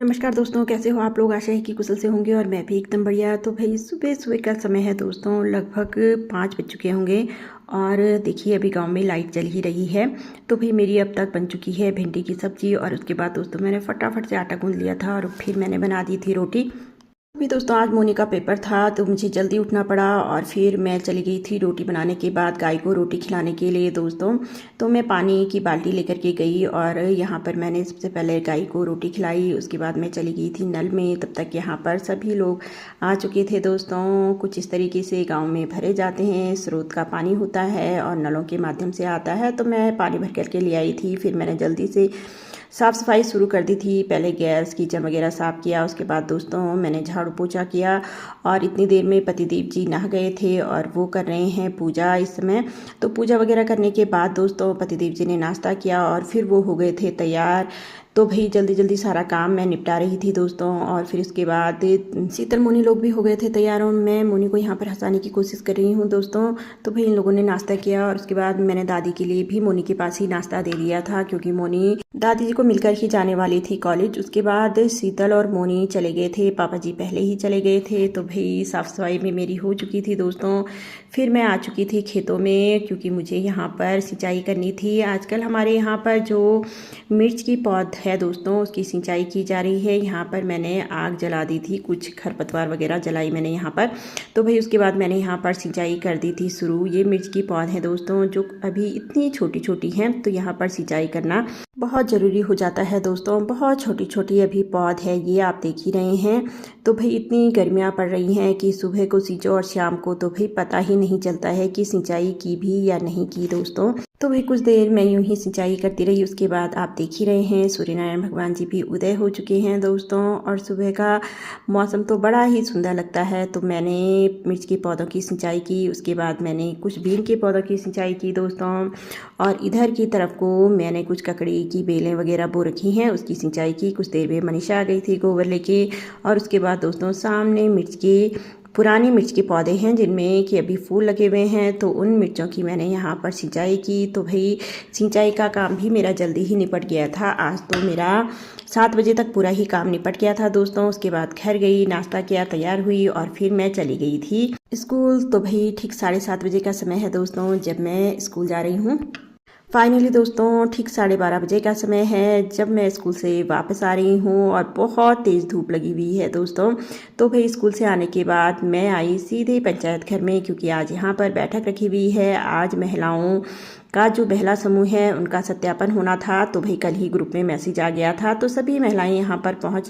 नमस्कार दोस्तों, कैसे हो आप लोग। आशा है कि कुशल से होंगे और मैं भी एकदम बढ़िया। तो भाई सुबह सुबह का समय है दोस्तों, लगभग 5 बज चुके होंगे। और देखिए अभी गांव में लाइट चल ही रही है। तो भाई मेरी अब तक बन चुकी है भिंडी की सब्जी, और उसके बाद दोस्तों मैंने फटाफट से आटा गूंद लिया था और फिर मैंने बना दी थी रोटी। अभी दोस्तों आज मोनी का पेपर था तो मुझे जल्दी उठना पड़ा, और फिर मैं चली गई थी रोटी बनाने के बाद गाय को रोटी खिलाने के लिए दोस्तों। तो मैं पानी की बाल्टी लेकर के गई और यहाँ पर मैंने सबसे पहले गाय को रोटी खिलाई। उसके बाद मैं चली गई थी नल में। तब तक यहाँ पर सभी लोग आ चुके थे दोस्तों। कुछ इस तरीके से गाँव में भरे जाते हैं, स्रोत का पानी होता है और नलों के माध्यम से आता है। तो मैं पानी भर करके ले आई थी। फिर मैंने जल्दी से साफ़ सफाई शुरू कर दी थी। पहले गैस किचन वगैरह साफ़ किया, उसके बाद दोस्तों मैंने झाड़ू पोछा किया। और इतनी देर में पतिदेव जी नहा गए थे और वो कर रहे हैं पूजा इस समय। तो पूजा वगैरह करने के बाद दोस्तों पतिदेव जी ने नाश्ता किया और फिर वो हो गए थे तैयार। तो भाई जल्दी जल्दी सारा काम मैं निपटा रही थी दोस्तों। और फिर उसके बाद शीतल मोनी लोग भी हो गए थे तैयार, और मैं मोनी को यहाँ पर हंसाने की कोशिश कर रही हूँ दोस्तों। तो भाई इन लोगों ने नाश्ता किया और उसके बाद मैंने दादी के लिए भी मोनी के पास ही नाश्ता दे दिया था, क्योंकि मोनी दादी जी को मिलकर ही जाने वाली थी कॉलेज। उसके बाद शीतल और मोनी चले गए थे, पापा जी पहले ही चले गए थे। तो भाई साफ़ सफाई में मेरी हो चुकी थी दोस्तों। फिर मैं आ चुकी थी खेतों में, क्योंकि मुझे यहाँ पर सिंचाई करनी थी। आजकल हमारे यहाँ पर जो मिर्च की पौध है दोस्तों उसकी सिंचाई की जा रही है। यहाँ पर मैंने आग जला दी थी, कुछ खरपतवार वगैरह जलाई मैंने यहाँ पर। तो भाई उसके बाद मैंने यहाँ पर सिंचाई कर दी थी शुरू। ये मिर्च की पौध है दोस्तों जो अभी इतनी छोटी छोटी हैं, तो यहाँ पर सिंचाई करना बहुत ज़रूरी हो जाता है दोस्तों। बहुत छोटी छोटी अभी पौध है, ये आप देख ही रहे हैं। तो भाई इतनी गर्मियाँ पड़ रही हैं कि सुबह को सींचो और शाम को तो भाई पता ही नहीं चलता है कि सिंचाई की भी या नहीं की दोस्तों। तो भाई कुछ देर मैं यूं ही सिंचाई करती रही। उसके बाद आप देख ही रहे हैं सूर्यनारायण भगवान जी भी उदय हो चुके हैं दोस्तों, और सुबह का मौसम तो बड़ा ही सुंदर लगता है। तो मैंने मिर्च के पौधों की सिंचाई की, उसके बाद मैंने कुछ बीन के पौधों की सिंचाई की दोस्तों। और इधर की तरफ को मैंने कुछ ककड़ी की बेलें वगैरह बो रखी हैं, उसकी सिंचाई की। कुछ देर में मनीषा आ गई थी गोबर लेके। और उसके बाद दोस्तों सामने मिर्च के पुरानी मिर्च के पौधे हैं जिनमें कि अभी फूल लगे हुए हैं, तो उन मिर्चों की मैंने यहाँ पर सिंचाई की। तो भाई सिंचाई का काम भी मेरा जल्दी ही निपट गया था। आज तो मेरा 7 बजे तक पूरा ही काम निपट गया था दोस्तों। उसके बाद घर गई, नाश्ता किया, तैयार हुई और फिर मैं चली गई थी स्कूल। तो भाई ठीक 7:30 बजे का समय है दोस्तों जब मैं स्कूल जा रही हूँ। फाइनली दोस्तों ठीक 12:30 बजे का समय है जब मैं स्कूल से वापस आ रही हूँ, और बहुत तेज़ धूप लगी हुई है दोस्तों। तो भाई स्कूल से आने के बाद मैं आई सीधे पंचायत घर में, क्योंकि आज यहाँ पर बैठक रखी हुई है। आज महिलाओं का जो महिला समूह है उनका सत्यापन होना था। तो भाई कल ही ग्रुप में मैसेज आ गया था, तो सभी महिलाएं यहाँ पर पहुँच